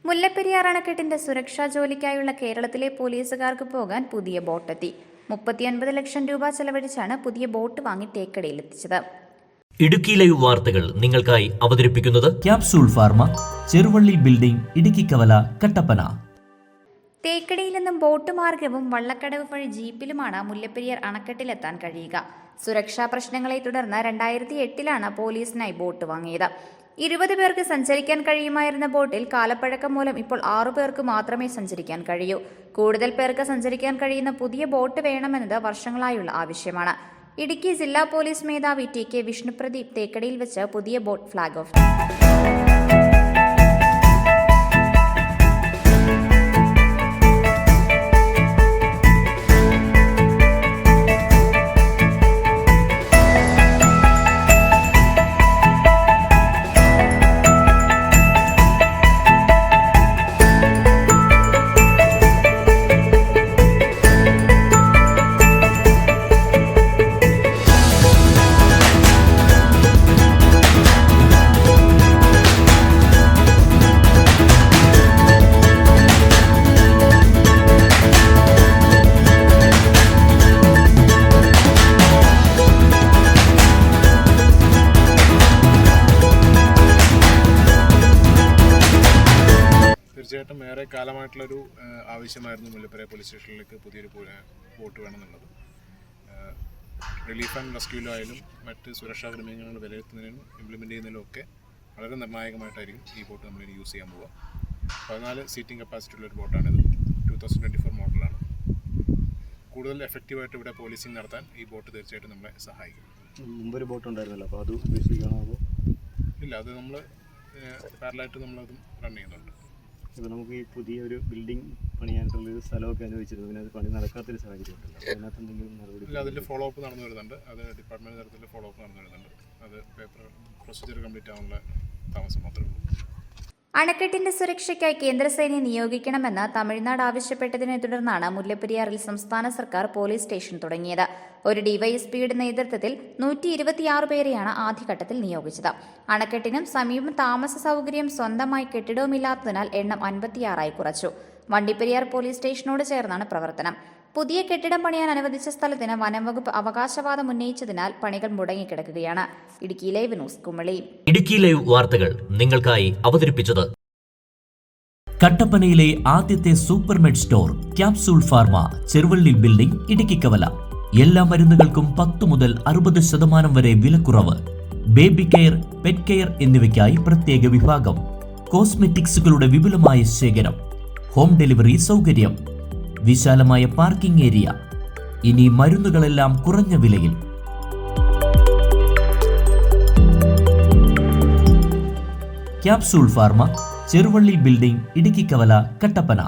മുല്ലപ്പെരിയാർ അണക്കെട്ടിന്റെ സുരക്ഷാ ജോലിക്കായുള്ള കേരളത്തിലെ പോലീസുകാർക്ക് പോകാൻ പുതിയ ബോട്ടെത്തി. 39 ലക്ഷം രൂപ ചെലവഴിച്ചാണ് പുതിയ ബോട്ട് വാങ്ങി തേക്കടിയിലെത്തിച്ചത്. ഇടുക്കി ലൈവ് വാർത്തകൾ നിങ്ങൾക്കായി അവതരിപ്പിക്കുന്നത് capsule pharma, Cheruvally building, Idukki കവല, കട്ടപ്പന. തേക്കടിയിൽ നിന്നും ബോട്ട് മാർഗവും വള്ളക്കടവ് വഴി ജീപ്പിലുമാണ് മുല്ലപ്പെരിയാർ അണക്കെട്ടിലെത്താൻ കഴിയുക. സുരക്ഷാ പ്രശ്നങ്ങളെ തുടർന്ന് 2008 പോലീസിനായി ബോട്ട് വാങ്ങിയത്. 20 പേർക്ക് സഞ്ചരിക്കാൻ കഴിയുമായിരുന്ന ബോട്ടിൽ കാലപ്പഴക്കം മൂലം ഇപ്പോൾ 6 പേർക്ക് മാത്രമേ സഞ്ചരിക്കാൻ കഴിയൂ. കൂടുതൽ പേർക്ക് സഞ്ചരിക്കാൻ കഴിയുന്ന പുതിയ ബോട്ട് വേണമെന്നത് വർഷങ്ങളായുള്ള ആവശ്യമാണ്. ഇടുക്കി ജില്ലാ പോലീസ് മേധാവി TK വിഷ്ണുപ്രദീപ് തേക്കടിയിൽ വെച്ച് പുതിയ ബോട്ട് ഫ്ളാഗ് ഓഫ്. തീർച്ചയായിട്ടും ഏറെ കാലമായിട്ടുള്ളൊരു ആവശ്യമായിരുന്നു മുല്ലപ്പെരിയാർ പോലീസ് സ്റ്റേഷനിലേക്ക് പുതിയൊരു ബോട്ട് വേണമെന്നുള്ളത്. റിലീഫ് ആൻഡ് റെസ്ക്യൂലായാലും മറ്റ് സുരക്ഷാ ക്രമീകരണങ്ങൾ വിലയിരുത്തുന്നതിനും ഇംപ്ലിമെൻ്റ് ചെയ്യുന്നതിനും ഒക്കെ വളരെ നിർണായകമായിട്ടായിരിക്കും ഈ ബോട്ട് നമ്മൾ യൂസ് ചെയ്യാൻ പോവുക. 14 സീറ്റിംഗ് കപ്പാസിറ്റി ഉള്ളൊരു ബോട്ടാണിത്. 2024 മോഡലാണ്. കൂടുതൽ എഫക്റ്റീവായിട്ട് ഇവിടെ പോലീസിങ് നടത്താൻ ഈ ബോട്ട് തീർച്ചയായിട്ടും നമ്മളെ സഹായിക്കും. മുമ്പൊരു ബോട്ട് ഉണ്ടായിരുന്നല്ലോ, അപ്പോൾ അത് ഉപേക്ഷിക്കണോ? ഇല്ല, അത് നമ്മൾ പാരലായിട്ട് നമ്മളതും റൺ ചെയ്യുന്നുണ്ട്. ഇപ്പോൾ നമുക്ക് ഈ പുതിയൊരു ബിൽഡിംഗ് പണിയാനായിട്ടുള്ളൊരു സ്ഥലമൊക്കെ അനുവദിച്ചിരുന്നു, പിന്നെ അത് പണി നടക്കാത്തൊരു സാഹചര്യം ഉണ്ടല്ലോ, അതിനകത്ത് എന്തെങ്കിലും നടപടി? ഇല്ല, അതിൻ്റെ ഫോളോ അപ്പ് നടന്നു വരുന്നുണ്ട്. അത് ഡിപ്പാർട്ട്മെൻറ്റ് തലത്തിൽ ഫോളോ അപ്പ് നടന്നു വരുന്നുണ്ട്. അത് പേപ്പർ പ്രൊസീജിയർ കംപ്ലീറ്റ് ആവാനുള്ള താമസം മാത്രമേ ഉള്ളൂ. അണക്കെട്ടിന്റെ സുരക്ഷയ്ക്കായി കേന്ദ്രസേനയെ നിയോഗിക്കണമെന്ന് തമിഴ്നാട് ആവശ്യപ്പെട്ടതിനെ തുടർന്നാണ് മുല്ലപ്പെരിയാറിൽ സംസ്ഥാന സർക്കാർ പോലീസ് സ്റ്റേഷൻ തുടങ്ങിയത്. ഒരു ഡിവൈഎസ്പിയുടെ നേതൃത്വത്തിൽ 126 പേരെയാണ് ആദ്യഘട്ടത്തിൽ നിയോഗിച്ചത്. അണക്കെട്ടിനും സമീപം താമസ സൗകര്യം സ്വന്തമായി കെട്ടിടവുമില്ലാത്തതിനാൽ എണ്ണം 56 കുറച്ചു. വണ്ടിപ്പെരിയാർ പോലീസ് സ്റ്റേഷനോട് ചേർന്നാണ് പ്രവർത്തനം. പുതിയ കെട്ടിടം പണിയാൻ അനുവദിച്ച സ്ഥലത്തിന് വനംവകുപ്പ് അവകാശവാദം ഉന്നയിച്ചതിനാൽ പണികൾ മുടങ്ങിക്കിടക്കുകയാണ്. Idukki live news, Kumily. Idukki live വാർത്തകൾ നിങ്ങൾക്കായി അവതരിപ്പിച്ചത് കട്ടപ്പനയിലെ ആദ്യത്തെ supermed store capsule pharma, Cheruvally building, Idukki Kavala. എല്ലാ മരുന്നുകൾക്കും 10 മുതൽ 60% വരെ വിലക്കുറവ്. ബേബി കെയർ, പെറ്റ് കെയർ എന്നിവയ്ക്കായി പ്രത്യേക വിഭാഗം. കോസ്മെറ്റിക്സുകളുടെ വിപുലമായ ശേഖരം. ഹോം ഡെലിവറി സൗകര്യം. വിശാലമായ പാർക്കിംഗ് ഏരിയ. ഇനി മരുന്നുകളെല്ലാം കുറഞ്ഞ വിലയിൽ. Capsule pharma, Cheruvally building, Idukki കവല, കട്ടപ്പന.